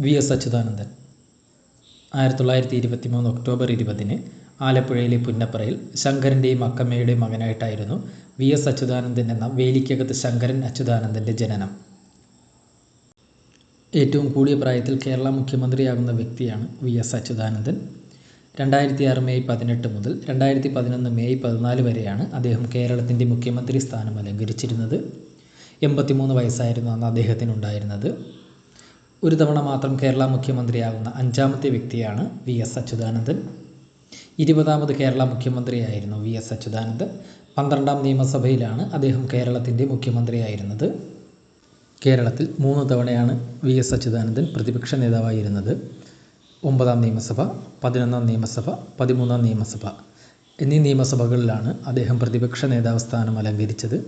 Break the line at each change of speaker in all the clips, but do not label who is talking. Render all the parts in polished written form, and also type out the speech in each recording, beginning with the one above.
V S Achuthanandan 1923 October 20 ആലപ്പുഴയിലെ പുന്നപ്പറയിൽ ശങ്കരൻ്റെയും അക്കമ്മയുടെയും മകനായിട്ടായിരുന്നു V S Achuthanandan എന്ന വേലിക്കകത്ത് ശങ്കരൻ അച്യുതാനന്ദൻ്റെ ജനനം. ഏറ്റവും കൂടിയ പ്രായത്തിൽ കേരള മുഖ്യമന്ത്രിയാകുന്ന വ്യക്തിയാണ് വി എസ് അച്യുതാനന്ദൻ. 2006 മെയ് 18 മുതൽ 2011 മെയ് 14 വരെയാണ് അദ്ദേഹം കേരളത്തിൻ്റെ മുഖ്യമന്ത്രി സ്ഥാനം അലങ്കരിച്ചിരുന്നത്. 83 വയസ്സായിരുന്നു അന്ന് അദ്ദേഹത്തിനുണ്ടായിരുന്നത്. ഒരു തവണ മാത്രം കേരള മുഖ്യമന്ത്രിയാകുന്ന 5ാമത്തെ വ്യക്തിയാണ് വി എസ് അച്യുതാനന്ദൻ. 20ാമത് കേരള മുഖ്യമന്ത്രിയായിരുന്നു വി എസ് അച്യുതാനന്ദൻ. 12ാം നിയമസഭയിലാണ് അദ്ദേഹം കേരളത്തിൻ്റെ മുഖ്യമന്ത്രിയായിരുന്നത്. കേരളത്തിൽ 3 തവണയാണ് വി എസ് അച്യുതാനന്ദൻ പ്രതിപക്ഷ നേതാവായിരുന്നത്. 9ാം നിയമസഭ, 11ാം നിയമസഭ, 13ാം നിയമസഭ എന്നീ നിയമസഭകളിലാണ് അദ്ദേഹം പ്രതിപക്ഷ നേതാവ് സ്ഥാനം അലങ്കരിച്ചത്.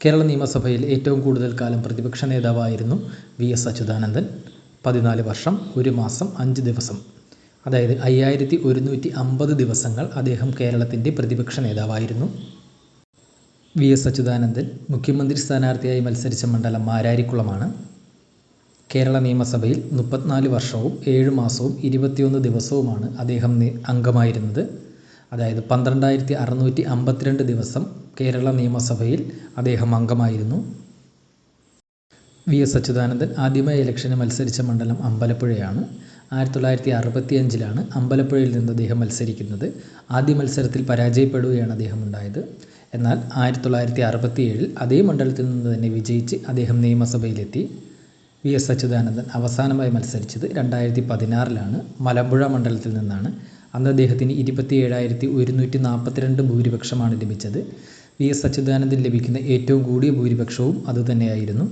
കേരള നിയമസഭയിൽ ഏറ്റവും കൂടുതൽ കാലം പ്രതിപക്ഷ നേതാവായിരുന്നു വി എസ് അച്യുതാനന്ദൻ. 14 വർഷം 1 മാസം 5 ദിവസം, അതായത് 5150 ദിവസങ്ങൾ അദ്ദേഹം കേരളത്തിൻ്റെ പ്രതിപക്ഷ നേതാവായിരുന്നു. വി എസ് അച്യുതാനന്ദൻ മുഖ്യമന്ത്രി സ്ഥാനാർത്ഥിയായി മത്സരിച്ച മണ്ഡലം മാരാരിക്കുളമാണ്. കേരള നിയമസഭയിൽ 34 വർഷവും 7 മാസവും 21 ദിവസവുമാണ് അദ്ദേഹം അംഗമായിരുന്നത്. അതായത് 12652 ദിവസം കേരള നിയമസഭയിൽ അദ്ദേഹം അംഗമായിരുന്നു. വി എസ് അച്യുതാനന്ദൻ ആദ്യമായി ഇലക്ഷന് മത്സരിച്ച മണ്ഡലം അമ്പലപ്പുഴയാണ്. 1965 അമ്പലപ്പുഴയിൽ നിന്ന് അദ്ദേഹം മത്സരിക്കുന്നത്. ആദ്യ മത്സരത്തിൽ പരാജയപ്പെടുകയാണ് അദ്ദേഹം ഉണ്ടായത്. എന്നാൽ 1967 അതേ മണ്ഡലത്തിൽ നിന്ന് തന്നെ വിജയിച്ച് അദ്ദേഹം നിയമസഭയിലെത്തി. വി എസ് അച്യുതാനന്ദൻ അവസാനമായി മത്സരിച്ചത് 2016 മലമ്പുഴ മണ്ഡലത്തിൽ നിന്നാണ്. അന്ന് അദ്ദേഹത്തിന് 27,142 ഭൂരിപക്ഷമാണ് ലഭിച്ചത്. വി എസ് അച്യുതാനന്ദൻ ലഭിക്കുന്ന ഏറ്റവും കൂടിയ ഭൂരിപക്ഷവും അതുതന്നെയായിരുന്നു.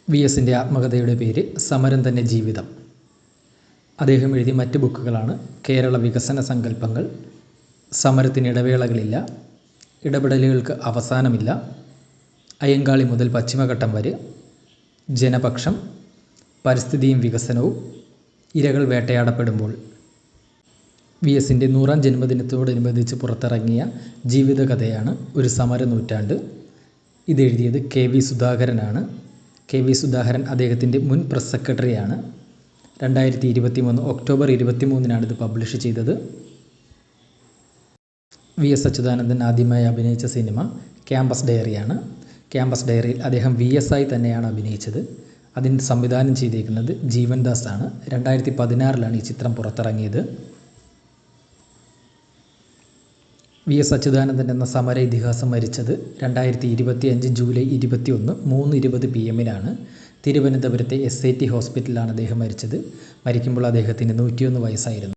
വി എസിൻ്റെ ആത്മകഥയുടെ പേര് സമരം തന്നെ ജീവിതം. അദ്ദേഹം എഴുതിയ മറ്റ് ബുക്കുകളാണ് കേരള വികസന സങ്കല്പങ്ങൾ, സമരത്തിന് ഇടവേളകളില്ല, ഇടപെടലുകൾക്ക് അവസാനമില്ല, അയ്യങ്കാളി മുതൽ പശ്ചിമഘട്ടം വരെ, ജനപക്ഷം, പരിസ്ഥിതിയും വികസനവും, ഇരകൾ വേട്ടയാടപ്പെടുമ്പോൾ. വി എസിൻ്റെ 100ാം ജന്മദിനത്തോടനുബന്ധിച്ച് പുറത്തിറങ്ങിയ ജീവിതകഥയാണ് ഒരു സമര നൂറ്റാണ്ട്. ഇതെഴുതിയത് കെ വി സുധാകരനാണ്. കെ വി സുധാകരൻ അദ്ദേഹത്തിൻ്റെ മുൻ പ്രസ് സെക്രട്ടറിയാണ്. 2023 ഒക്ടോബർ 23 ഇത് പബ്ലിഷ് ചെയ്തത്. വി എസ് അച്യുതാനന്ദൻ ആദ്യമായി അഭിനയിച്ച സിനിമ ക്യാമ്പസ് ഡയറിയാണ്. ക്യാമ്പസ് ഡയറിയിൽ അദ്ദേഹം വി എസ് ആയി തന്നെയാണ് അഭിനയിച്ചത്. അതിന് സംവിധാനം ചെയ്തിരിക്കുന്നത് ജീവൻദാസ് ആണ്. 2016 ഈ ചിത്രം പുറത്തിറങ്ങിയത്. വി എസ് അച്യുതാനന്ദൻ എന്ന സമര ഇതിഹാസം മരിച്ചത് 2025 ജൂലൈ 21 3:20 PM തിരുവനന്തപുരത്തെ SAT ഹോസ്പിറ്റലിലാണ് അദ്ദേഹം മരിച്ചത്. മരിക്കുമ്പോൾ അദ്ദേഹത്തിന് 101 വയസ്സായിരുന്നു.